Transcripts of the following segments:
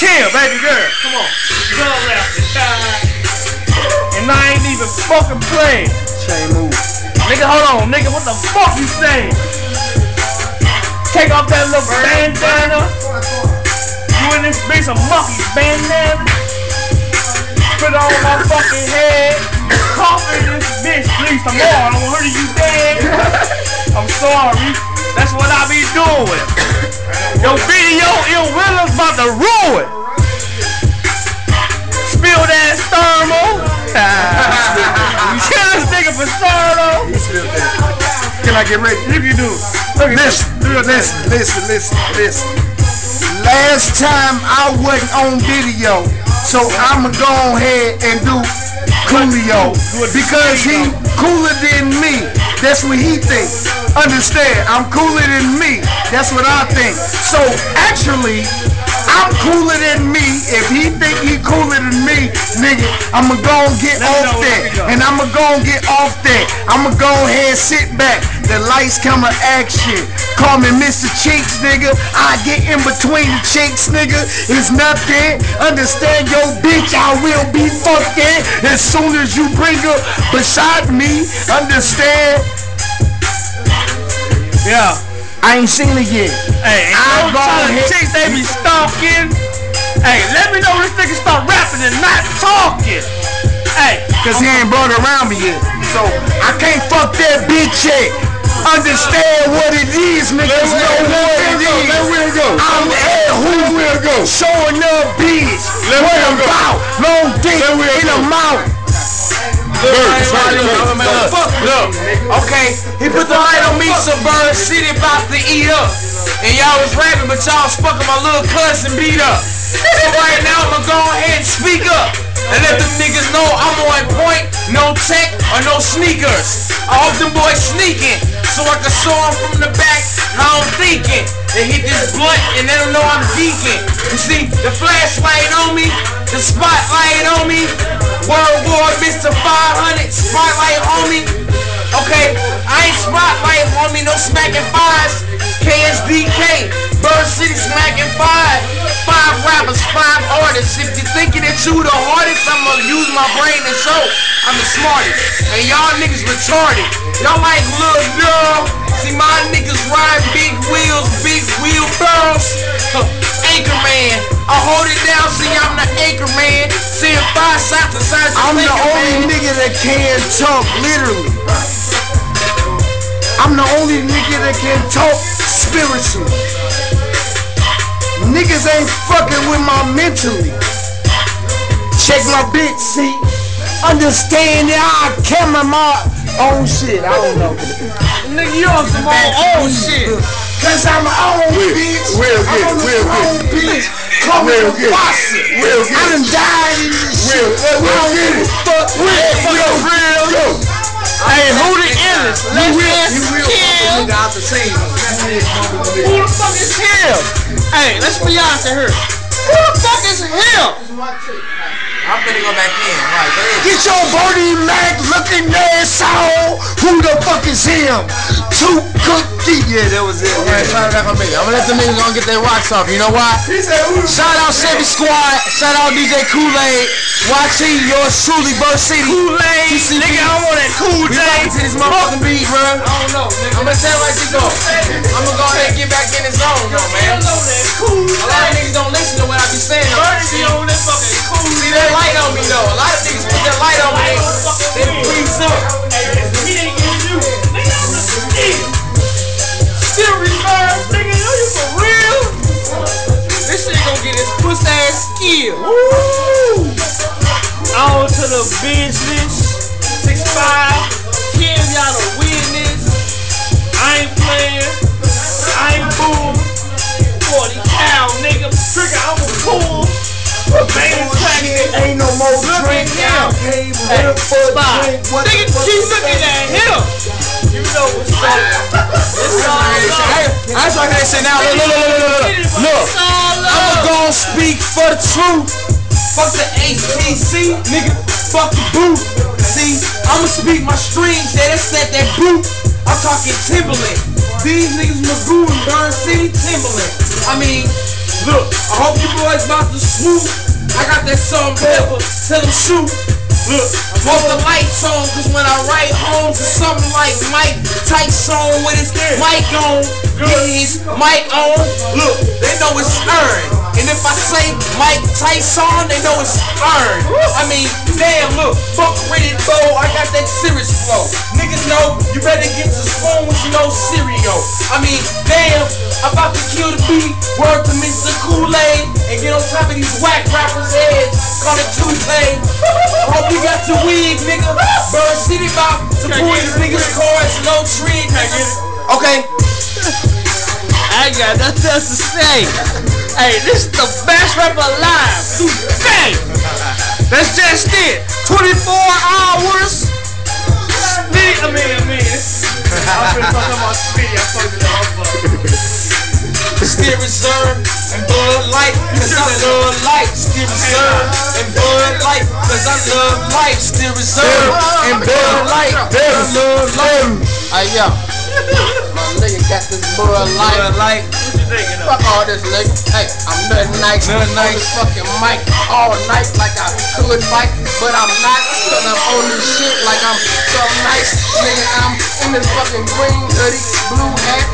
Kim, baby girl, come on. Girl laughing. And I ain't even fucking playing. Chain move. Nigga, hold on, nigga, what the fuck you saying? Take off that little bandana. You in this bitch a monkey bandana. Put it on my fucking head. Cough in this bitch, please, some more. I don't want to hear you dead. I'm sorry. That's what I be doing. Your video, Ill Willer's about to ruin. Spill that thermal. Kill this nigga for Sardo. Can I get ready? If you do. Listen. Last time I wasn't on video, so I'ma go ahead and do Coolio because he cooler than me. That's what he thinks. Understand? I'm cooler than me. That's what I think. So actually, I'm cooler than me. If he think he cooler than me, nigga, I'ma go and get off that. And I'ma go and get off that. I'ma go ahead and sit back. The lights, camera, action. Call me Mr. Cheeks, nigga. I get in between the cheeks, nigga. It's nothing. Understand, yo, bitch, I will be fucking as soon as you bring her beside me. Understand? Yeah. I ain't seen it yet. Hey, I'm trying to chicks they be stalking. Hey, let me know when this nigga start rapping and not talking. Hey, cause he ain't brought around me yet. So I can't fuck that bitch yet. Understand what it is, niggas know what it is. I'm at who will go. Showing up bitch. What about? Long dick in the mouth. Look, okay, he put the light on me, so Bird City about to eat up. And y'all was rapping, but y'all was fucking my little cousin beat up. So right now, I'ma go ahead and speak up and let them niggas know I'm on point, no tech or no sneakers. I hope them boys sneaking, so I can show them from the back how I'm thinking. They hit this blunt and they don't know I'm geeking. You see, the flashlight on me, the spotlight on me. World War Mr. 500, spotlight on me. Okay, I ain't spotlight on me, no smacking fives. KSDK, Bird City smacking five. 5 rappers, 5 artists. If you're thinking that you the hardest, I'm gonna use my brain and show I'm the smartest. And y'all niggas retarded. Y'all like little girl. See my niggas ride big wheels, big wheelbarrows. Anchorman, I hold it down, see I'm the Anchorman. Seeing 5 sides to sides. I'm the only nigga that can talk, literally. I'm the only nigga that can talk spiritually. Niggas ain't fucking with my mentally. Check my bitch, see? Understand that I camera my own shit. I don't know. Nigga, you on some old shit. Cause I'm on bitch. Real bitch. Call me a bossy. I done died in this shit. Real. Hey, who the illest? Let's kill. Who the fuck is him? Hey, let's be honest here. Who the fuck is him? I'm finna go back in. Right, go ahead. Get your Bernie Mac looking ass on. Who the fuck is him? Two cookie. Yeah, that was it. Yeah, shout out on me. I'm gonna let the niggas go and get their rocks off. You know why? Shout out Chevy Squad. Shout out DJ Kool-Aid. YT, yours truly, Bird City. Kool-Aid. Nigga, I want that Kool We rockin' to this motherfucking beat, bro. I don't know, nigga. I'm gonna tell you like this though. I'm gonna go ahead and get back in the zone, though, man. A lot of niggas don't listen to what I be saying. Birdie on this fucking cool. See that light on me though. A lot of niggas put that light on me. They freeze up. He ain't getting you. Nigga, I'm the ski. Still reverse, nigga. Are you for real? This shit gonna get his pussy ass skill. Woo! On to the business. 6'5". Kim, y'all the witness. I ain't playing. I ain't boom. 40 cow, nigga. Trigger, I'm a fool. Ain't no more drink now. Nigga, keep looking at him. You know what's up. That's like that shit now. Look. I'ma go and speak for the truth. Fuck the HTC, nigga. Fuck the boot. See, I'ma speak my streams. That's that boot. I'm talking Timberland. These niggas Magoo and Burn City Timberland. I mean, Look, I hope you boys about to swoop. I got that salt and pepper, tell them shoot. Look, want the lights on, cause when I write home to something like Mike Tyson with his mic on, his mic on, look, they know it's earned. And if I say Mike Tyson, they know it's earned. I mean, damn, look, fuck ready to go, I got that serious flow. Niggas know you better get to spoon with no cereal. I mean, damn, I'm about to kill the beat, word to Mr. Kool-Aid, and get on top of these whack rappers' heads, call it Tuesday. I hope you got your wig, nigga. Bird City about to pull these niggas' cars, no trig. Okay. I ain't got nothing else to say. Hey, this is the best rapper alive today. That's just it. 24 hours. I mean. I'm finna talk about Citi. I'm fucking up. Still reserve and Bud Light, cause I love life. Still reserve and Bud Light, cause I love life. Still reserve and Bud Light, cause I love life. Hey, yo. My nigga got this Bud Light. What you thinking of? Fuck all this, nigga. Hey, I'm nothing nice. On this fucking mic all night like I could fight, but I'm not, cause I'm on this shit like I'm something nice. Nigga, I'm in this fucking green hoodie, blue hat.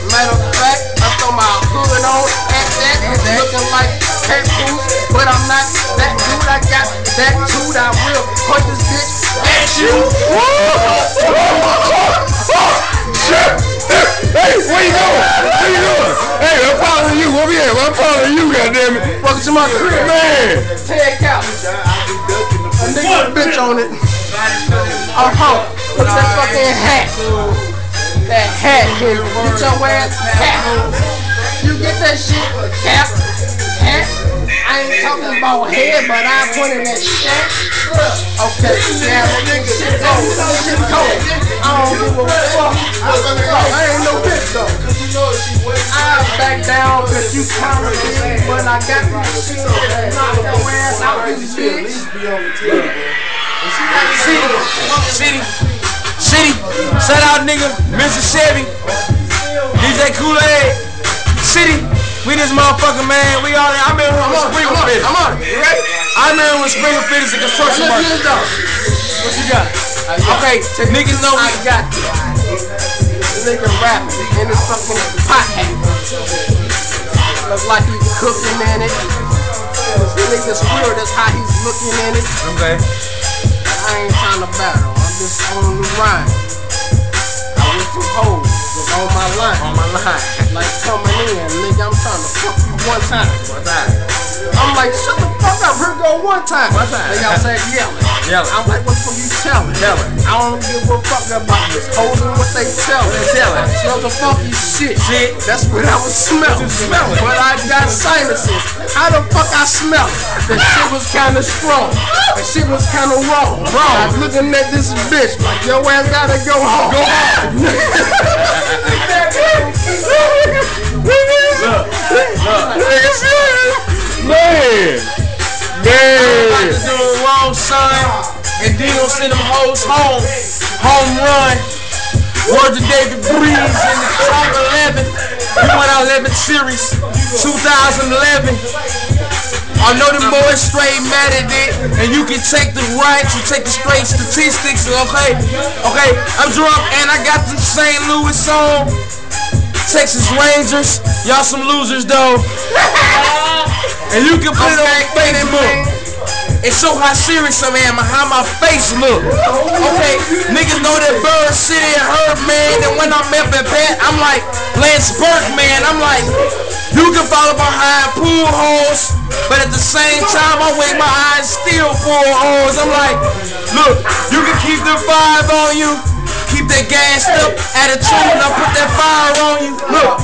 Matter of fact, I throw my hood on at that, looking like cat food, but I'm not that dude. I got that dude. I will put this bitch at you. Shit! Hey, where you going? Where you going? Hey, I'm following you. Over here. I'm following you, goddammit. Welcome to my crib. Man. Ted Couch. A nigga with a bitch on it. Look at that fucking hat. That hat, kid. Get your ass hat. You get that shit, cap, hat. I ain't talking about head, but I put in that shit. Okay, yeah, that shit go. That shit go. I don't give a fuck. I ain't no bitch though. I back down cause you kinda big, but I got this shit. Knock your ass out this bitch. Citi, shout out nigga, Mr. Chevy, DJ Kool-Aid, Citi, we this motherfucker, man. We all in. I'm in here with Sprinkle Fitters. I'm on it. You ready? I'm in here with Sprinkle Fitters and construction workers. What you got? Okay, niggas know I got this nigga rapping in his fucking pot hat. Look like he's cooking in it. This nigga's real, that's how he's looking in it. Okay. I ain't trying to battle, I'm just on the rhyme. I went through hoes, was on my line. Like coming in, nigga, I'm trying to fuck you one time. I'm like, shut the fuck up, here go one time. They got said yelling. I'm like, what the fuck you telling? I don't give a fuck about this hoes and what they telling. Smell the funky shit. That's what I was smelling. But I got sinuses. How the fuck I smell it? The shit was kinda strong. The shit was kinda wrong. I was looking at this bitch like, your ass gotta go home. Go home. Man. I'm about to do it wrong, son. And then gonna send them hoes home. Home run. Word to David Breeze in the top 11. We went out 11 series, 2011. I know them boys straight mad at it, and you can take the rights and take the straight statistics, okay? Okay, I'm drunk and I got the St. Louis song. Texas Rangers, y'all some losers though. And you can put it on Facebook and show how serious I am and how my face look. Okay, niggas know that Bird City hurt, man. And when I'm up at bat, I'm like Lance Burke, man. I'm like, you can follow behind pool holes, but at the same time, I wink my eyes still pool holes. I'm like, look, you can keep the 5 on you. Keep that gassed up attitude, I'll put that fire on you. Look.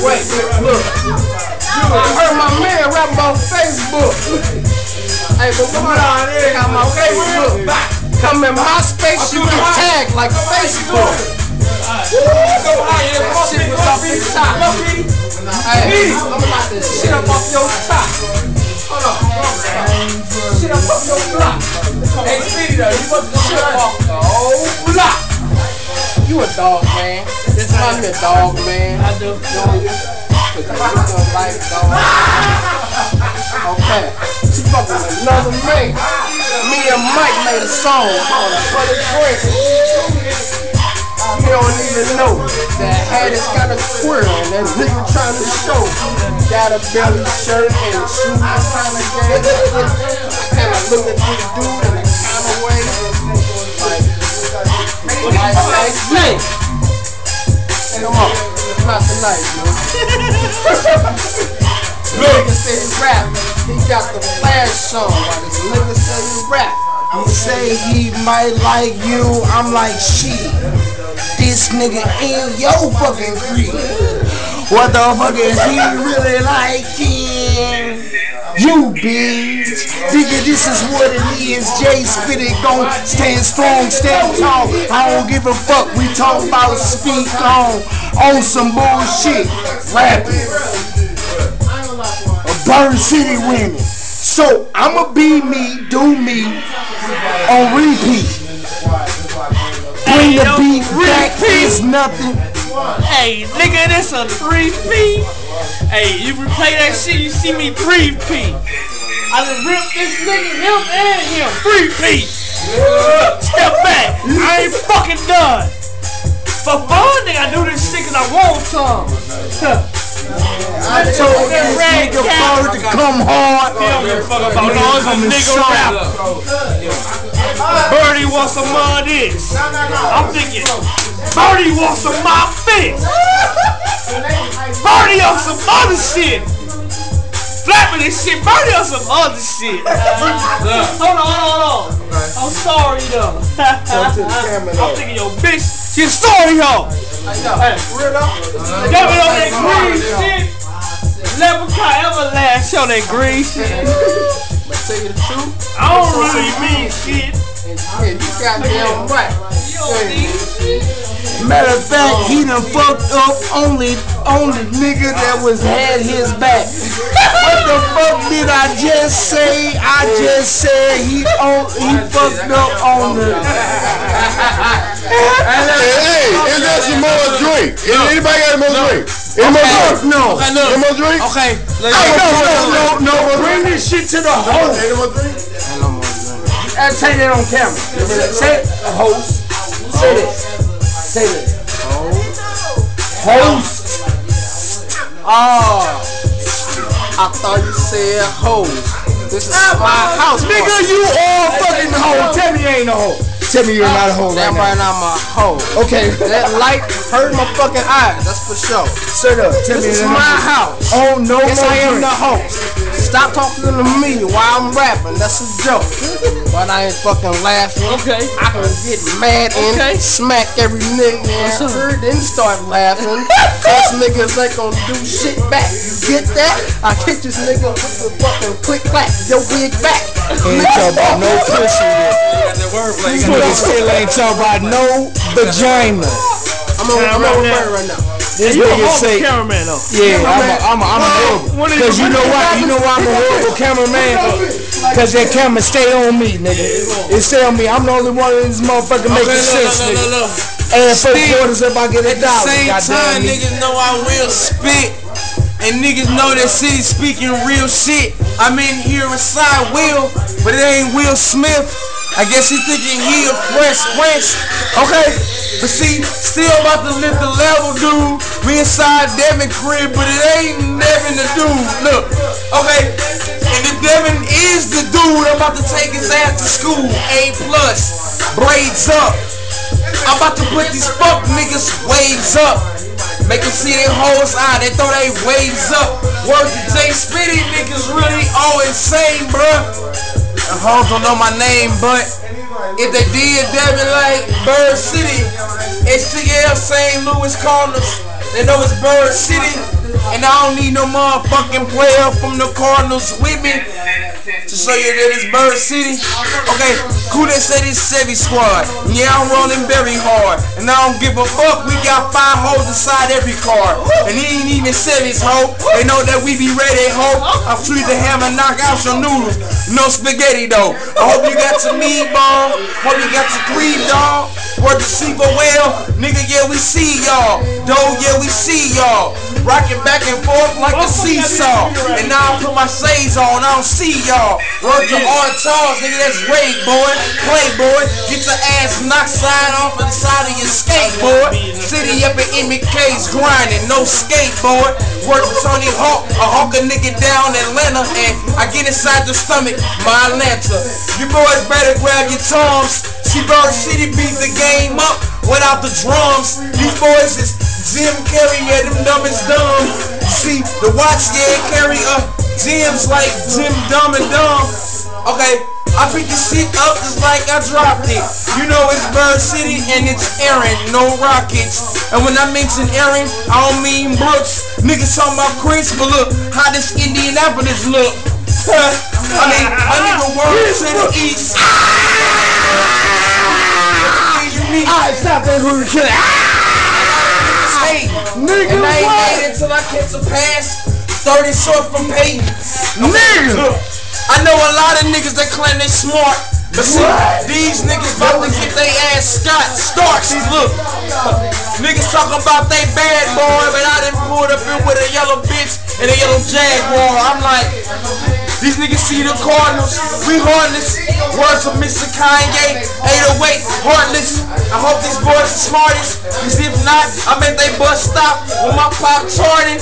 Wait, look. I heard my man rap on Facebook. Hey, but what on here? Got my Facebook. Come in my space, you can tag like Facebook. That shit was off the top. Hey, I'm about to shit up off your top. Hold on. Shit up off your block. Hey, Citi though, you supposed to shit up off the whole block. You a dog, man. This is my dog, man. I do. Okay. She fucking with another man. Me and Mike made a song called Funny Crazy. You don't even know that Hattie's got a squirrel and that nigga trying to show. Got a belly shirt and a shoes kind of gay. And I look at this dude in a kind of way. Like snake. Come on, not tonight, man. Nigga say he rap. He got the flash on while this nigga say he rap. He say he might like you. I'm like, shit. This nigga ain't your fucking creed. What the fuck is he really liking? You bitch. Nigga, this is what it is. Jay Spit it gon' stand strong, stand tall. I don't give a fuck. We talk about speak on some bullshit. Rapping. Burn City women. So I'ma be me, do me on repeat. Bring the beat back is nothing. Hey, nigga, this a 3P. Hey, you replay that shit, you see me 3P. I done ripped this nigga, him and him. 3P. Step back. I ain't fucking done. For fun, nigga, I do this shit cause I want some. I told this nigga first to come hard. He don't give a fuck about all this nigga rapper. Birdie wants some of this. I'm thinking, Birdie wants some of my fix. Birdie on some other shit. Flapping this shit, Birdie on some other shit. Hold on. I'm sorry though. I'm thinking your bitch, she's sorry ho. Hey, got me on that green shit. Leprechaun Everlast on that green shit. But tell you the truth, I don't really mean shit. yeah, you goddamn right. Matter of fact, he done fucked up only nigga that had his back. What the fuck did I just say? I just said he fucked up on the. Hey, is there some more drink? Anybody got more drink? Any more drink? No. Any more drink? Okay. No. Bring this shit to the host. Any more drink? And say that on camera. Say it, host. Say that. Say that. Host. I thought you said host. This is my house. Nigga, you all fucking hoe. Tell me you ain't a hoe. Tell me you're not a hoe right now. Right now I'm a hoe. Okay. That light hurt my fucking eyes. That's for sure. Shut up. Tell me this is my house. Oh no. Yes, I am the host. Stop talking to me while I'm rapping. That's a joke. But I ain't fucking laughing. Okay. I can get mad and smack every nigga in her, then start laughing. Cause niggas ain't gonna do shit back. You get that? I hit this nigga with the fucking click clack. Yo big back. Ain't talking about no pussy. These niggas still ain't talking about no vagina. I'm on word right now. This nigga say, cameraman though. yeah, I'm a horrible. Cause you know why? You know why I'm a horrible cameraman? Cause that camera stay on me, nigga. It stay on me. I'm the only one in this motherfucker making sense, nigga. And for quarters if I get $1. At the same time, niggas know I will spit. And niggas know that City speaking real shit. I'm in here inside Will, but it ain't Will Smith. I guess he thinking he a fresh Prince. Okay, but see, still about to lift the level, dude. We inside Devin crib, but it ain't Devin the dude. Look, okay, and if Devin is the dude, I'm about to take his ass to school. A+, braids up. I'm about to put these fuck niggas waves up. Make them see their hoes eye, they throw they waves up. Word to Jay Spitty, niggas really all insane, bruh. The hoes don't know my name, but if they did, they be like Bird City. HTL St. Louis Cardinals, they know it's Bird City. And I don't need no motherfucking player from the Cardinals with me to show you that it's Bird City. Okay, Kuda said it's Chevy Squad. Yeah, I'm rolling very hard. And I don't give a fuck, we got 5 hoes inside every car. And he ain't even Chevy's hoe. They know that we be ready, hoe. I'm free to hammer, knock out some noodles. No spaghetti though. I hope you got some meatball. Hope you got some cream, dog. Work the sleeper well. Nigga, yeah, we see y'all. though, yeah, we see y'all. Rocking back and forth like a seesaw. And now I put my shades on, I don't see y'all. Word to all tall, nigga, that's raid, boy. Playboy, get your ass knocked side off of the side of your skateboard. City up in MK's grinding, no skateboard. Word to Tony Hawk, I hawk a nigga down Atlanta, and I get inside the stomach, my Atlanta. You boys better grab your toms. See, Bird City beat the game up without the drums. These boys is Jim Carrey, yeah, them dumb is dumb. See, the watch, yeah, carry gems like Jim Dumb and Dumb. Okay, I pick this shit up just like I dropped it. You know it's Bird City and it's Aaron, no rockets. And when I mention Aaron, I don't mean Brooks. Niggas talking about Chris, but look how this Indianapolis look. I mean, I nigga word to the east. Alright, stop that who kill. Hey, nigga, and I ain't made it till I catch a pass 30 short from Peyton. Nigga! Look, I know a lot of niggas that claim they smart, but see, these niggas about to get they ass starched. Look, niggas talking about they bad boy, but I done pulled up in with a yellow bitch and a yellow Jaguar. I'm like, these niggas see the Cardinals, we heartless. Words of Mr. Kanye, 808, heartless. I hope these boys are smartest, cause if not, I'm at they bus stop with my pop charting.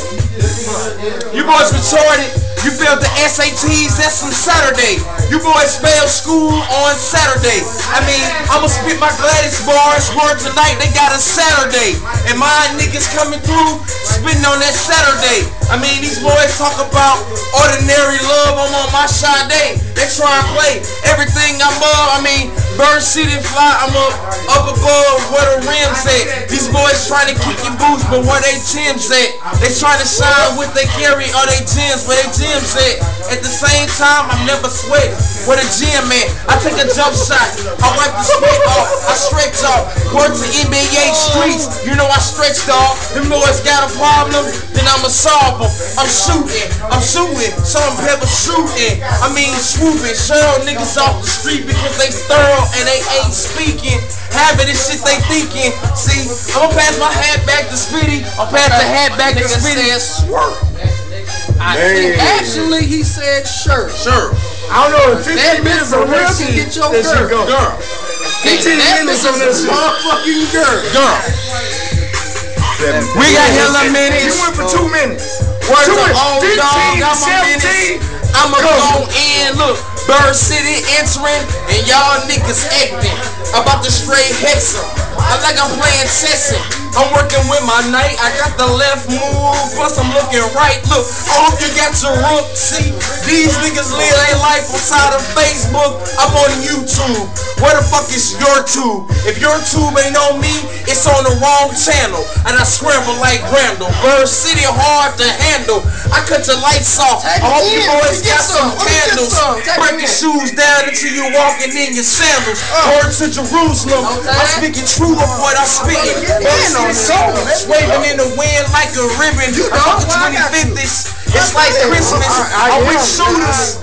You boys retarded. You failed the SATs, that's on Saturday. You boys failed school on Saturday. I mean, I'ma spit my Gladys bars, word tonight, they got a Saturday. And my niggas coming through, spitting on that Saturday. I mean, these boys talk about ordinary love, I'm on my Sade. They try and play everything I'm up. I mean, Bird City fly, I'm up above where the rims at. These boys trying to kick your boots, but where they Timbs at? They trying to shine with they carry all they gyms, where they gyms at. At the same time, I'm never sweating. Where the gym at? I take a jump shot, I wipe the sweat off, I stretch off. Word to NBA streets, you know I stretched off. Them boys got a problem, then I'ma solve them. I'm shooting, some pepper shooting. I mean swooping, shell niggas off the street because they thorough and they ain't speaking. Having this shit they thinking. See, I'm gonna pass my hat back to Spitty. I'll pass the hat back to Spitty. I think actually he said sure. I don't know, 15 minutes on this shit. Get your girl. 15 minutes on this motherfucking girl. We got hella minutes. You went for 2 minutes. Word to old dog, got my minutes. I'ma go in, look, Bird City entering, and y'all niggas acting. About to straight hex 'em. I like I'm playing Tessin. I'm working with my night, I got the left move, plus I'm looking right. Look, I hope you got your rook. See, these niggas live their life outside of Facebook. I'm on YouTube. Where the fuck is your tube? If your tube ain't on me, it's on the wrong channel. And I scramble like Randall. Bird City hard to handle. I cut your lights off. I hope you boys got some candles. Break your shoes down until you walking in your sandals. Word to Jerusalem. I'm speaking true of what I'm spitting. Waving in the wind like a ribbon. I'm the 25th. It's like Christmas. I wish shooters,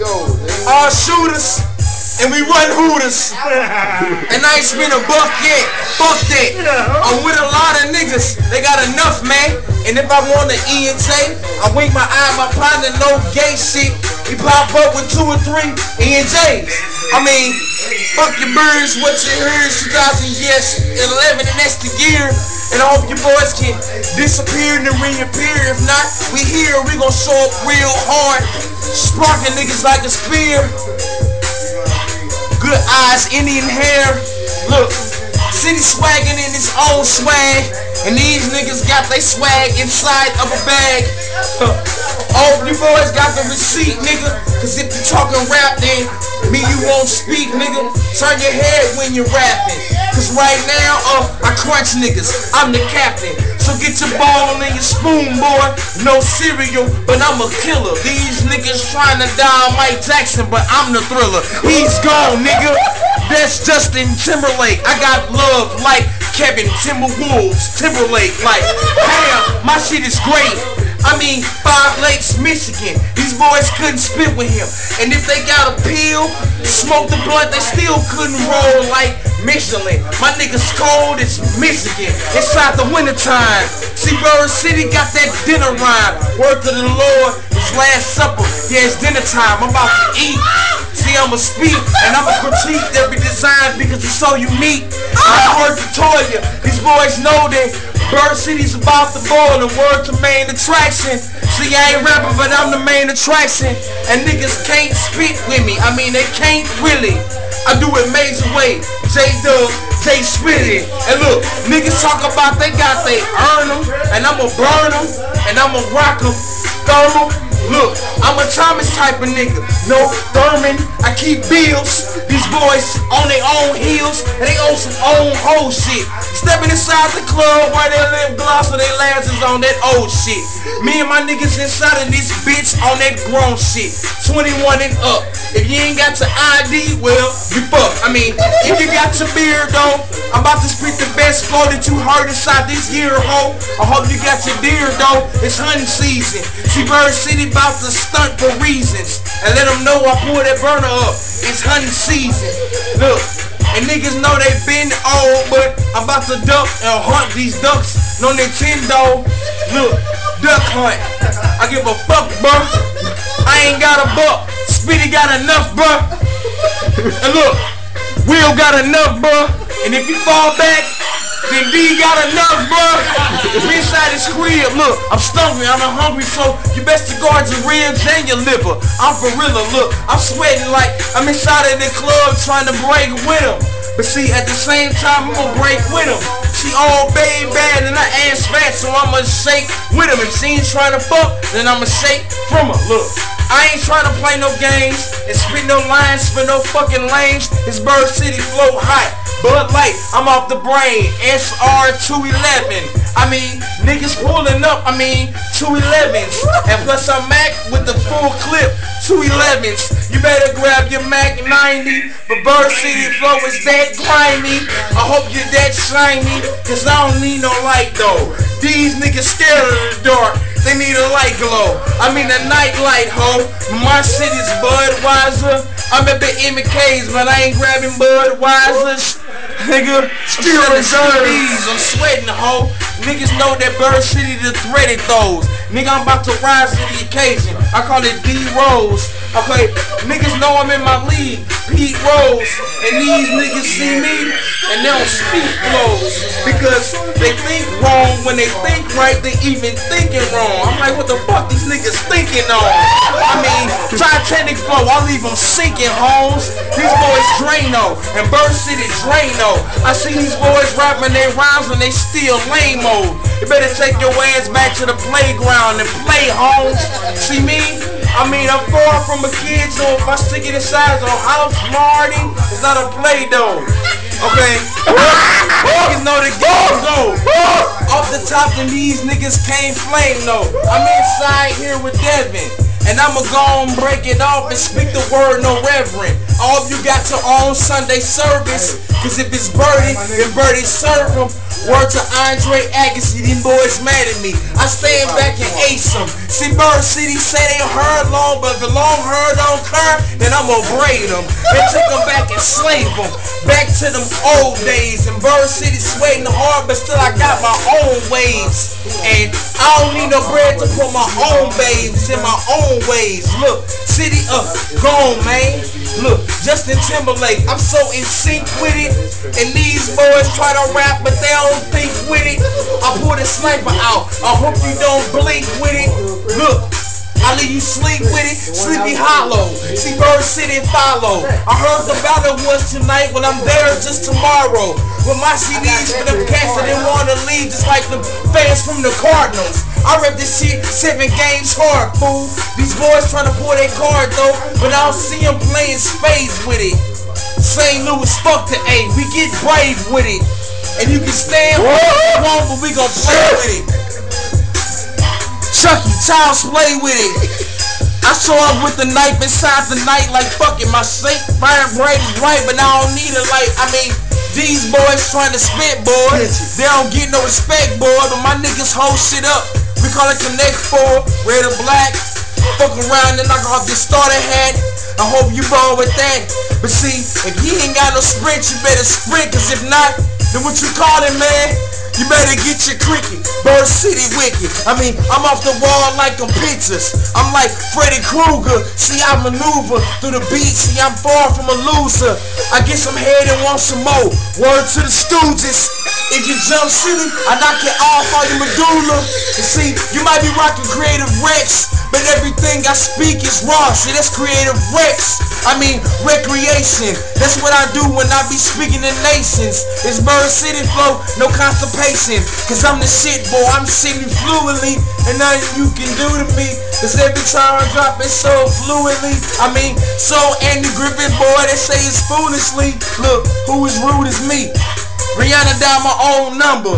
all shooters, and we run hooters. And I ain't spent a buck yet. Fuck that. I'm with a lot of niggas. They got enough, man. And if I want an ENT, I wink my eye, my partner, no gay shit. He pop up with 2 or 3 ENJs. I mean, fuck your birds, what you heard, 2011, and that's the year. And I hope you boys can disappear and then reappear. If not, we here, we gon' show up real hard. Sparking niggas like a spear. Good eyes, Indian hair. Look, City swagging in his own swag. And these niggas got they swag inside of a bag. All you boys got the receipt, nigga. Cause if you talking rap, then me you won't speak, nigga. Turn your head when you're rapping. Cause right now, I crunch niggas. I'm the captain. So get your ball and your spoon, boy. No cereal, but I'm a killer. These niggas trying to dial Mike Jackson, but I'm the thriller. He's gone, nigga. That's Justin Timberlake. I got love like Kevin Timberwolves. Timberlake, like, damn, my shit is great. I mean, 5 Lakes, Michigan. These boys couldn't spit with him. And if they got a pill, smoke the blunt, they still couldn't roll like Michelin. My niggas cold, it's Michigan. Inside the wintertime. See, Bird City got that dinner rhyme. Word to the Lord, it's Last Supper. Yeah, it's dinner time. I'm about to eat. See, I'ma speak, and I'ma critique every design because it's so unique. I heard to tell you, these boys know that Bird City's about to ball, and word to main attraction. See, I ain't rapping, but I'm the main attraction. And niggas can't spit with me. I mean, they can't really. I do it major way. J-Dub, they spit it. And look, niggas talk about they got they earn them, and I'ma burn them, and I'ma rock them. Thermal. Look, I'm a Thomas type of nigga. No Thurman, I keep bills. These boys on their own heels, and they own some own whole shit. Stepping inside the club while they lip gloss or they lashes on that old shit. Me and my niggas inside of this bitch on that grown shit. 21 and up. If you ain't got your ID, well, you fuck. I mean, if you got your beard though, I'm about to spit the best flow that you heard inside this year, ho. I hope you got your deer though. It's hunting season. See, Bird City about to stunt for reasons, and let them know I pull that burner up. It's hunting season. Look, and niggas know they been old, but I'm about to duck and hunt these ducks. No Nintendo. Look, duck hunt. I give a fuck, bro. I ain't got a buck. Spitty got enough, bro. And look, Will got enough, bro. And if you fall back, then D got enough, bro. We inside this crib, look, I'm stumpy, I'm hungry, so you best to guard your ribs and your liver. I'm for real, look, I'm sweating like I'm inside of the club trying to break with him. But see, at the same time, I'm gonna break with him. She all bad and I ass fat, so I'ma shake with him. If she ain't trying to fuck, then I'ma shake from her. Look, I ain't trying to play no games and spit no lines for no fucking lames. It's Bird City flow hot. Bud Light, I'm off the brain, SR 211. I mean, niggas pulling up, 211s. And plus I'm Mac with the full clip, 211s. You better grab your Mac 90, but Bird City flow is that grimy. I hope you're that shiny, cause I don't need no light though. These niggas scared of the dark, they need a light glow. I mean a night light, ho. My city's Budweiser. I'm at the MK's, but I ain't grabbing Budweiser's. Nigga, still reserves. I'm sweating, ho. Niggas know that Bird City the threaded those. Nigga, I'm about to rise to the occasion. I call it D-Rose. Okay, niggas know I'm in my league, Pete Rose. And these niggas see me, and they don't speak flows. Because they think wrong when they think right, they even thinking wrong. I'm like, what the fuck these niggas thinking on? I mean, Titanic flow, I leave them sinking, homes. These boys Drano, and Bird City Drano. I see these boys rapping their rhymes and they still lame mode. You better take your ass back to the playground and play, homes. See me? I'm far from a kid, so if I stick it inside a house, Marty, it's not a play though. Okay? Niggas know the game go. Off the top, then these niggas can't flame though. I'm inside here with Devin. And I'ma go and break it off and speak the word no reverend. All of you got your own Sunday service. Cause if it's Birdie, then Birdie serve him. Word to Andre Agassi, these boys mad at me. I stand back and ace them. See, Bird City say they heard long, but if the long hair don't curve, then I'ma braid them. And take them back and slave them. Back to them old days. And Bird City sweating hard, but still I got my own waves. And I don't need no bread to put my own babes in my own ways. Look, City up, gone, man. Look, Justin Timberlake, I'm so in sync with it. And these boys try to rap, but they don't think with it. I pull the sniper out, I hope you don't blink with it. Look, I leave you sleep with it, Sleepy Hollow. See Bird City follow. I heard the battle was tonight, when I'm there just tomorrow. With my CDs for them cats that didn't want to leave, just like the fans from the Cardinals. I rep this shit 7 games hard, fool. These boys trying to pull their card though, but I don't see them playing spades with it. St. Louis, fuck the A, we get brave with it. And you can stand what you want, but we gon' play with it. Chucky, child's play with it. I show up with the knife inside the night like fuck it. My safe fire bright is right, but I don't need a light. These boys trying to spit, boy. They don't get no respect, boy. But my niggas hold shit up. We call it Connect 4, red or black. Fuck around and knock off this starter hat. I hope you roll with that. But see, if you ain't got no sprint, you better sprint. Cause if not, then what you call it, man? You better get your cricket. Bird City wicked. I mean, I'm off the wall like I'm pictures. I'm like Freddy Krueger. See, I maneuver through the beat. See, I'm far from a loser. I get some head and want some more. Word to the Stooges. If you jump City, I knock it off all your medulla. You see, you might be rocking Creative Rex, but everything I speak is raw. See, that's Creative Rex. I mean, recreation. That's what I do when I be speaking to nations. It's Bird City flow, no constipation. Cause I'm the shit, boy. I'm sitting fluently, and nothing you can do to me. Cause every time I drop it so fluently. I mean, so Andy Griffith, boy, they say it's foolishly. Look, who is rude as me? Rihanna down my own number.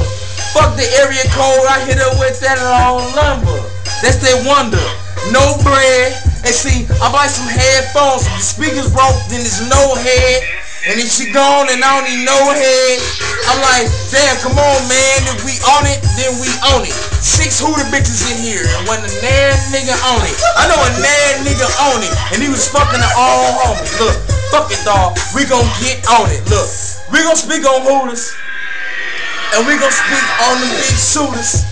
Fuck the area code, I hit her with that long number. That's that wonder. No bread. And see, I buy some headphones. If the speakers broke, then there's no head. And if she gone and I don't need no head, I'm like, damn, come on, man. If we on it, then we own it. 6 hooter bitches in here, and when a nan nigga on it. I know a nan nigga on it, and he was fucking the all homie. Look, fuck it, dawg. We gon' get on it. Look, we gon' speak on hooters, and we gon' speak on the big shooters.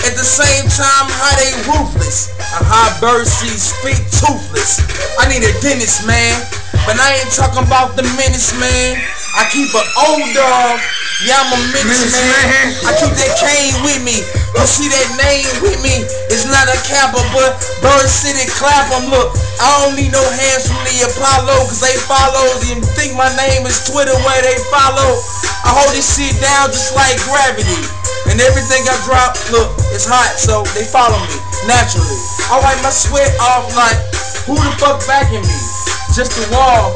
At the same time, how they ruthless, and how Bird City speak toothless. I need a dentist, man, but I ain't talking about the menace, man. I keep an old dog, yeah, I'm a menace, man. I keep that cane with me. You see that name with me? It's not a capper, but Bird City clap 'em. Look, I don't need no hands from the Apollo, cause they follow. You think my name is Twitter where they follow? I hold this shit down just like gravity. And everything I drop, look, it's hot, so they follow me naturally. I wipe my sweat off like, who the fuck backing me? Just the wall.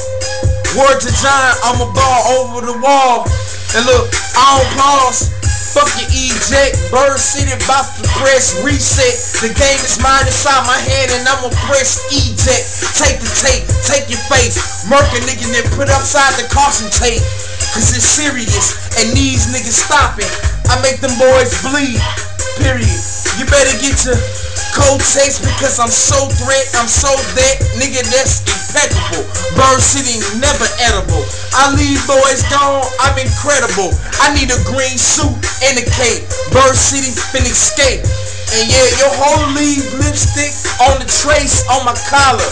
Word to John, I'm a ball over the wall. And look, I don't pause. Fuck your eject. Bird City about to press reset. The game is mine inside my head, and I'ma press eject. Take the tape, take your face. Murk a nigga, then put upside the caution tape. Cause it's serious, and these niggas stop it. I make them boys bleed, period. You better get your cold takes because I'm so threat, I'm so that, nigga, that's impeccable. Bird City never edible. I leave boys gone, I'm incredible. I need a green suit and a cape. Bird City finna escape. And yeah, your whole leave lipstick on the trace on my collar.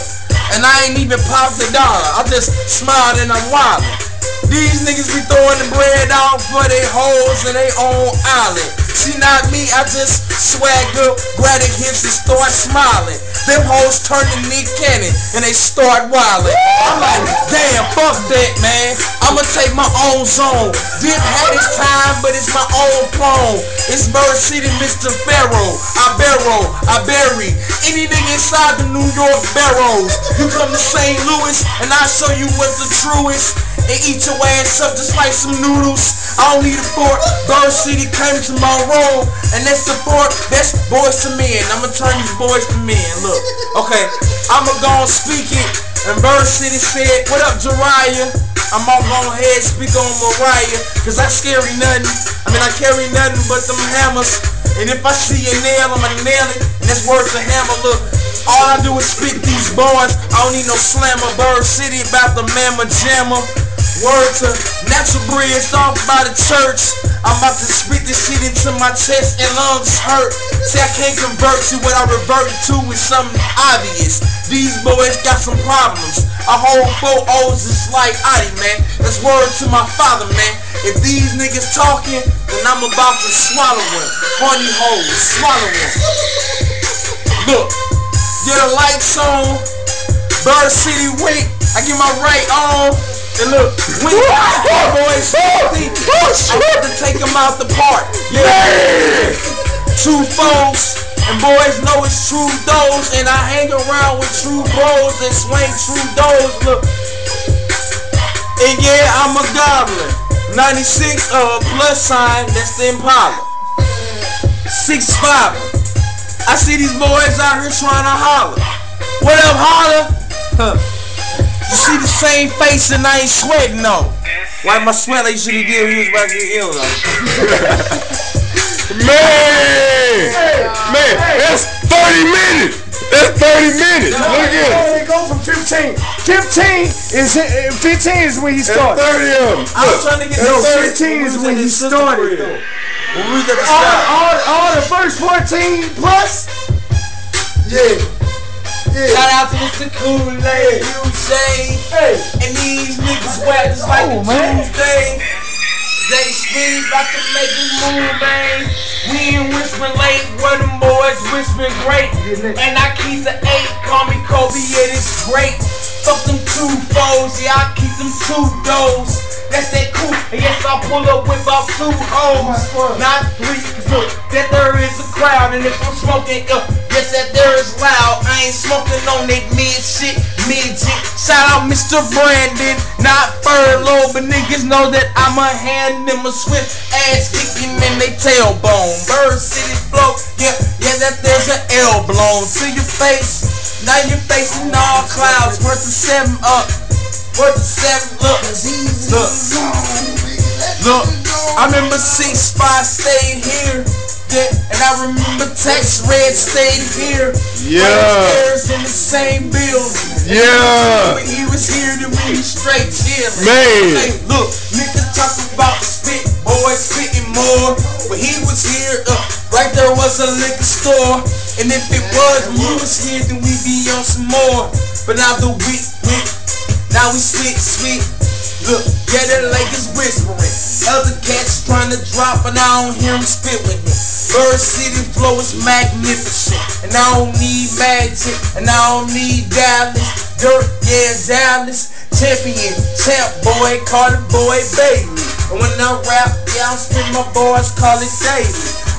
And I ain't even popped the dollar. I just smiled and I'm wildin'. These niggas be throwing the bread out for they hoes in they own island. See, not me, I just swag up, grab their hips and start smiling. Them hoes turn to Nick Cannon and they start wildin'. I'm like, damn, fuck that, man. I'ma take my own zone. Dip had his time, but it's my own clone. It's Bird City, Mr. Pharaoh. I bury any nigga inside the New York barrows. You come to St. Louis and I show you what's the truest. And eat your ass up just like some noodles. I don't need a fork. Bird City came to my room, and that's the fork. That's boys to men. I'ma turn these boys to men. Look, okay, I'ma go and speak it. And Bird City said, what up, Jariah? I'm all go ahead speak on Mariah, cause I carry nothing. I carry nothing but them hammers. And if I see a nail, I'ma nail it. And that's word to hammer. Look, all I do is spit these bars. I don't need no slammer. Bird City about the mamma jammer. Word to natural bridge off by the church. I'm about to spit this shit into my chest and lungs hurt. See, I can't convert to what I revert to with something obvious. These boys got some problems. I hold 4 O's just like Adi, man. That's word to my father, man. If these niggas talking, then I'm about to swallow them. Horny hoes, swallow them. Look, get a lights on. Bird City wink. I get my right on. And look, we boys, I have to take them out the park. Yeah. 2 foes, and boys know it's true those. And I hang around with true bros that swing true those. Look, and yeah, I'm a goblin. 96 plus sign, that's the Impala. 6'5". I see these boys out here trying to holler. What up, holler? You see the same face and I ain't sweating though. Why my sweat like you should have did when he was about to get ill though. Man! Man, that's 30 minutes. That's 30 minutes. Look at it. It goes from 15. 15 is when he started. 30 of them. I was trying to get No, 30. 15 is when he started. Though. When we was at the start. All the first 14 plus. Yeah. Shout out to Mr. Kool-Aid, Usain, and these niggas whack just like a Tuesday. They speed about to make it move, man. We ain't whispering late, where them boys whispering great. And I keep the 8, call me Kobe, yeah, it's great. Fuck them 2 foes, yeah, I keep them 2 doors. That's that cool, and yes, I pull up with about 2 O's, not 3. Look, that there is a crowd, and if I'm smoking, yes, that there is loud. I ain't smoking on that mid shit, mid-jit. Shout out Mr. Brandon, not furlough, but niggas know that I'ma hand them a swift ass kicking in they tailbone. Bird City flow, yeah, that there's an L blown to your face. Now you're facing all clouds, worth of 7 up. Worth of 7, look, I remember 6-5 stayed here, yeah, and I remember Tex Red stayed here. Yeah. Right in the same building. Yeah. When he was here, then we straight chillin'. Man. Hey, look, niggas talk about spit, boys spitting more. When he was here, right there was a liquor store. And if it was when you was here, then we be on some more. But now the week, now we sweet. Look, yeah, that lake is whispering. Other cats trying to drop, and I don't hear them spit with me. Bird City flow is magnificent, and I don't need magic, and I don't need Dallas. Dirt, yeah, Dallas. Champ boy, Carter boy, baby. And when I rap, yeah, I'm spitting my bars, call it daily.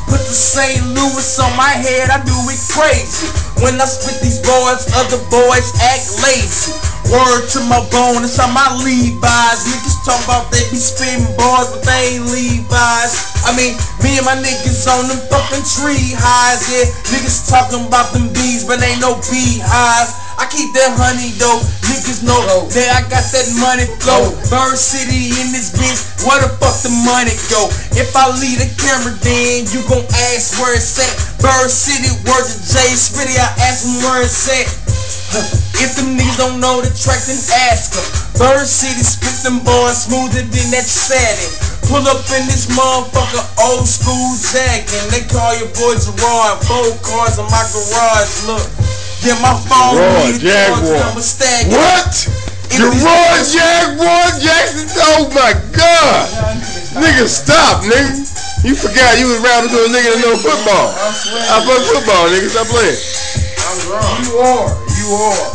Put the St. Louis on my head, I do it crazy. When I spit these bars, other boys act lazy. Word to my bone, it's on my Levi's. Niggas talk about they be spitting bars, but they ain't Levi's. I mean, me and my niggas on them fucking tree highs, yeah. Niggas talking about them bees, but ain't no beehives. I keep that honey though, niggas know that I got that money flow. Bird City in this bitch, where the fuck the money go? If I leave the camera, then you gon' ask where it's at. Bird City, word to Jay Spitty, I ask him where it's at. If them niggas don't know the track, then ask them. Bird City spit them boys smoother than that satin. Pull up in this motherfucker old school jacket. They call your boy Gerard, 4 cars in my garage, look. Yeah, my phone Jaguar. What? Gerard Jaguar Jackson? Oh my God! Nigga, stop, nigga. You forgot you was rapping to a nigga that know football. I play football, nigga. Stop playing. You are.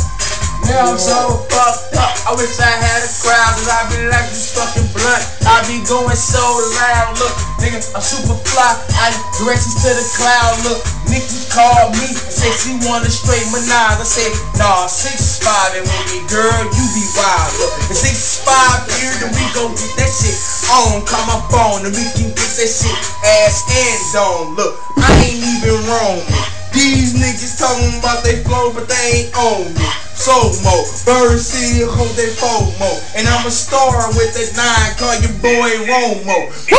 Now I'm so fucked up. I wish I had a crowd, cause I be like this fucking blunt. I be going so loud. Look, nigga, I'm super fly. I directions to the cloud. Look, Nikki called me and said she want a straight menage. I said, nah, 6'5" and with me, girl, you be wild. Look, and 6'5" here, then we gon' get that shit on. Call my phone and we can get that shit ass and dome. Look, I ain't even wrong. These niggas talking about they flow, but they ain't on me. So-mo, Bird City, hold they FOMO. And I'm a star with that 9, call your boy Romo. Woo!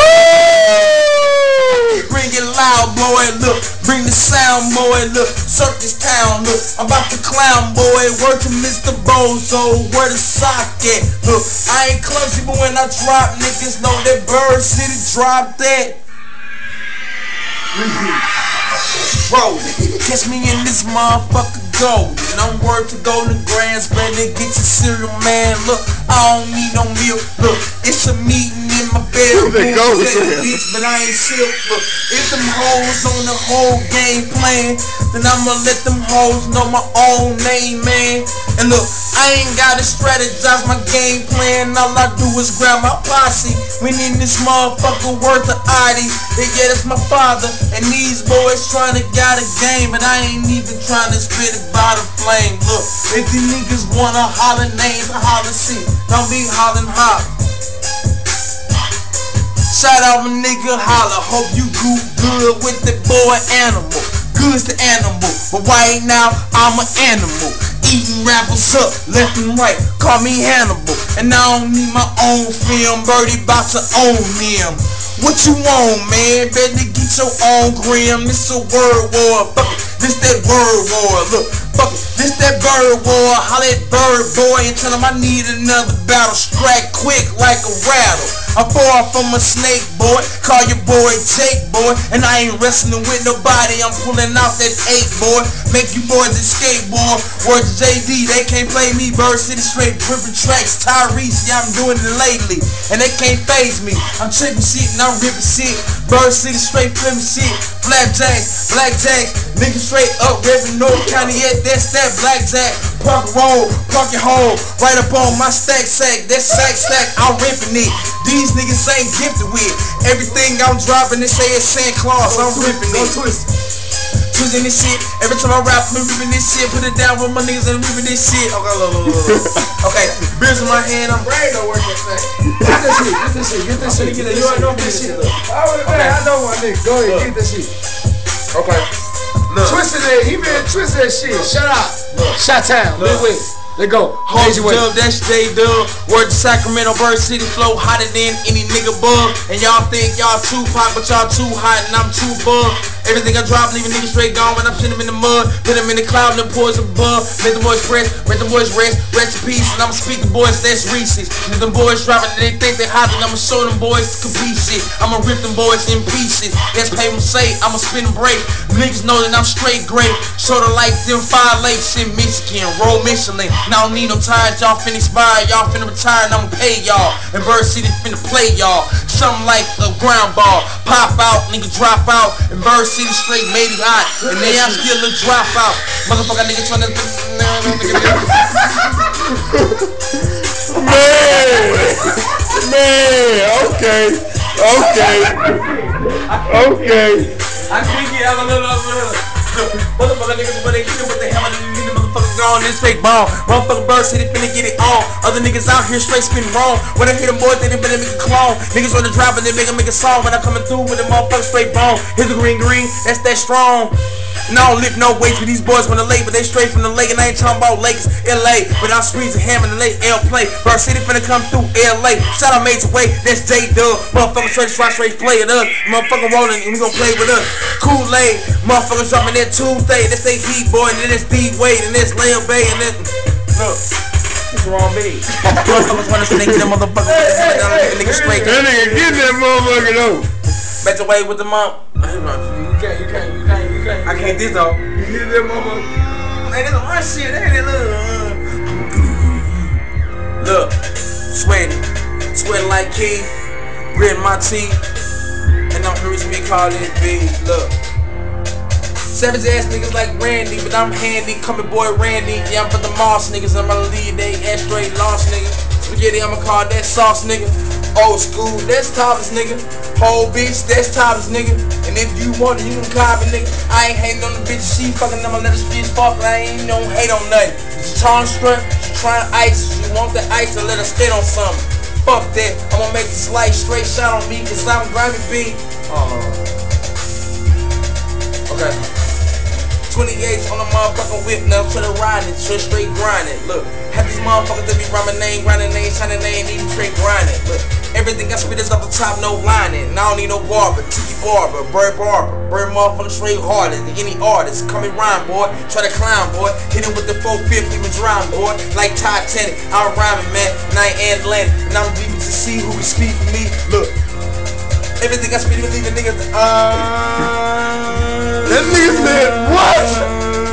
Bring it loud, boy, look. Bring the sound, boy, look. Circus town, look. I'm about to clown, boy. Word to Mr. Bozo, where the sock at? Look, I ain't clumsy, but when I drop, niggas know that Bird City dropped that. Bro, catch me in this motherfucker golden. I'm word to Golden Grands, better get your cereal, man. Look, I don't need no milk. Look, it's a meeting in my bedroom. Bitch, but I ain't silk. Look, if them hoes on the whole game plan, then I'ma let them hoes know my own name, man. And look, I ain't gotta strategize my game plan. All I do is grab my posse. When in this motherfucker worth of ID, yeah, that's my father. And these boys trying to got a game, but I ain't even trying to spit it by the flame. Look, if these niggas wanna holler names, holler shit. Don't be hollering hop. Shout out my nigga Holla. Hope you do good with the boy Animal. Good's the animal, but right now I'm an animal. Eating rappers up, left and right, call me Hannibal. And I don't need my own film, Birdie bout to own them. What you want, man? Better get your own gram. This a word war. Fuck it. This that word war. Look, fuck it. This that bird war. Holla at bird boy and tell him I need another battle. Strike quick like a rattle. I'm far from a snake, boy. Call your boy Jake, boy. And I ain't wrestling with nobody. I'm pulling out that 8, boy. Make you boys escape, boy. Word to JD, they can't play me. Bird City straight ripping tracks. Tyrese, yeah, I'm doing it lately. And they can't phase me. I'm tripping shit and I'm ripping shit. Bird City straight flipping shit. Blackjack, nigga straight up ripping North County. Yeah, that's that Blackjack. Park roll, park your hole. Right up on my stack. That stack, I'm ripping it. These niggas ain't gifted with everything I'm dropping. They say it's Santa Claus. I'm ripping it. Twisting this shit. Every time I rap, I'm ripping this shit. Put it down with my niggas and ripping this shit. Okay, look. Okay, beers in my hand. I'm brain don't work that thing. Get this shit. You already know this shit. I know my nigga. Go ahead, get this shit. Okay. Look. Twisted it. He been twisting that shit. Shut up. Shot town. Big way. Let's go. Dub, that's J-Dub. Word to Sacramento, Bird City flow hotter than any nigga bug. And y'all think y'all Tupac, but y'all too hot and I'm too bug. Everything I drop, leaving niggas straight gone when I put them in the mud. Put them in the cloud and the pours above. Let the boys rest, let the boys rest in peace. And I'ma speak the boys, that's Reese's. And them boys dropping, they think they hot, and I'ma show them boys complete shit. I'ma rip them boys in pieces. That's pay them say, I'ma spin and break. Niggas know that I'm straight great. Sorta like them 5 lakes in Michigan, roll Michelin. And I don't need no tires, y'all finna expire, y'all finna retire, and I'ma pay y'all. And Bird City finna play y'all. Something like a ground ball. Pop out, nigga drop out. And Bird City straight made it hot. And they I'm still a drop out. Motherfucker nigga tryna okay. I can't get out of motherfucker niggas, but they get what the hell motherfucker gone, this fake ball. Motherfucker Bird City finna get it on. Other niggas out here straight spin wrong. When I hear them boys, they better make a clone. Niggas on the drop and they make a song. When I coming through with the motherfucker straight bone. Here's the green, that's that strong. And I don't lift no weights with these boys from the lake, but they straight from the lake, and I ain't talking about Lakes, LA. But I'm squeezing ham in the lake, L play. Bird City finna come through LA. Shout out Major Way, that's J-Dub. Motherfucker straight play with us. Motherfucker rolling, and we gon' play with us. Kool-Aid, motherfuckers dropping that Tuesday. That's they Heat Boy, and then that's D-Wade, and that's Lil Bay, and then look. It's the wrong B. Motherfuckers wanna snake that motherfucker. Nigga straight. That nigga get that motherfucker though. Major Way with the mom. You can't. I can't this though. You get that motherfucker. Hey, this is my shit. Hey, look, sweating like Key, gritting my teeth, and I'm hearing me call this big. Look, savage ass niggas like Randy, but I'm handy. Coming boy Randy, yeah I'm for the Moss niggas. I'm gonna lead they ass straight lost nigga. Spaghetti, I'ma call that sauce nigga. Old school, that's topless nigga. Whole bitch, that's topless nigga. And if you want it, you can copy nigga. I ain't hating on the bitch, she fucking, I'ma let her bitch fuck. I ain't don't hate on nothing. She trying to strut, she trying to ice. She want the ice to let her stay on something. Fuck that, I'ma make this light straight shot on me, cause I'm grimy B. Okay. 28 on the motherfucking whip, now to the riding, straight grinding. Look, half these motherfuckers that be rhyming name, grinding name, shining name, even straight grinding. Look, everything I spit is off the top, no lining. And I don't need no barber, Tiki barber, bird motherfucker straight harder than any artist. Come and rhyme, boy, try to climb, boy. Hit him with the 450, was rhyme, boy. Like Titanic, I'm rhyming, man, and I ain't Atlantic. And I'm leaving to see who can speak for me. Look, everything I spit, even leaving niggas. That nigga said, what?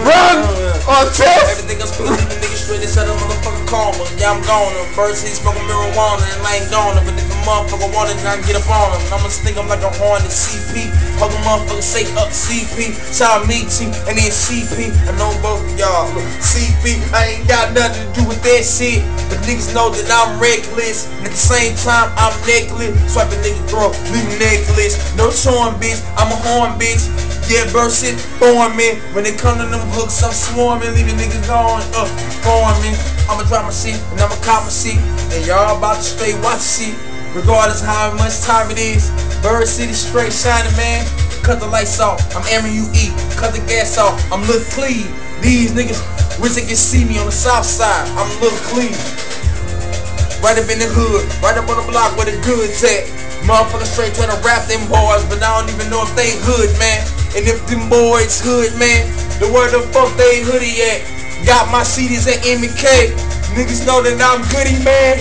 Run or test? Everything else leaving niggas straight inside of motherfucking coma. Yeah, I'm gone. First he's smoking marijuana and I ain't gone. But if a motherfucker want it, I can get up on him. I'ma think I'm like a hornet CP. Hope a motherfucker say up CP. Shout out me T and then CP. I know both of y'all. Look, CP, I ain't got nothing to do with that shit. But niggas know that I'm reckless. And at the same time, I'm necklace. Swipe a nigga throat, leave me necklace. No showing bitch, I'm a horn bitch. Yeah, Bird City, forming. When it come to them hooks, I'm swarming, leaving niggas going up, forming. I'ma drop my seat, and I'ma cop my seat. And y'all about to straight watch the seat. Regardless how much time it is. Bird City straight shining, man. Cut the lights off, I'm airing you eat. Cut the gas off, I'm Lil Cleve. These niggas wish they can see me on the south side. I'm Lil Cleve. Right up in the hood, right up on the block where the goods at. Motherfuckers straight trying to rap them boys, but I don't even know if they hood, man. And if them boys hood, man, then where the fuck they hoodie at? Got my CDs at M&K. Niggas know that I'm goody, man.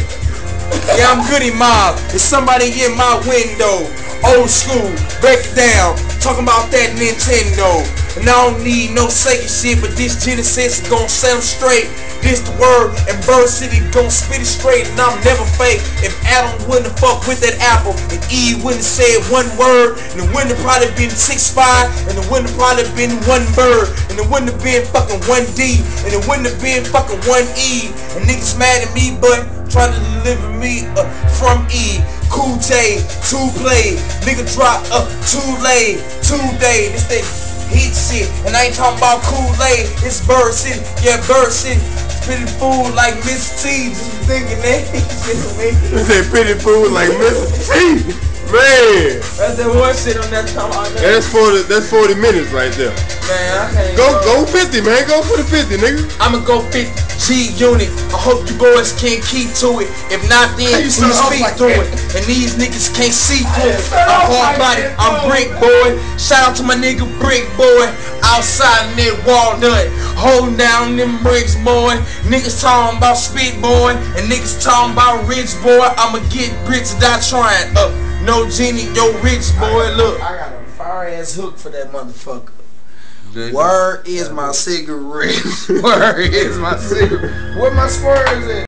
Yeah, I'm goody mob. There's somebody in my window. Old school, break it down. Talking about that Nintendo. And I don't need no second shit, but this Genesis is gon' set 'em straight. This the word, and Bird City gon' spit it straight, and I'm never fake. If Adam wouldn't have fucked with that apple, and Eve wouldn't have said one word, and it wouldn't have probably been 6'5", and it wouldn't have probably been one bird, and it wouldn't have been fucking 1D, and it wouldn't have been fucking 1E. And niggas mad at me, but trying to deliver me from E. Cool J, 2Play, nigga drop too late, 2 day. This thing heat shit, and I ain't talking about Kool-Aid. It's Bird City, yeah, Bird City. Pretty fool like Miss T, just thinking that shit. You say pretty fool like Miss T, man. That's that one shit on that time. That's 40 minutes right there. Man, I can't go 50, man. Go for the 50, nigga. I'ma go 50 G unit. I hope you boys can keep to it. If not, then you speak through it. And these niggas can't see through it. I'm hard body, I'm brick boy. Shout out to my nigga Brick Boy. Outside in that walnut, holding down them bricks, boy. Niggas talking about spit, boy, and niggas talking about rich, boy. I'ma get rich without trying. No genie, yo rich, boy. Look, I got a fire ass hook for that motherfucker. Where is my cigarette? Where is my cigarette? Where my spurs at?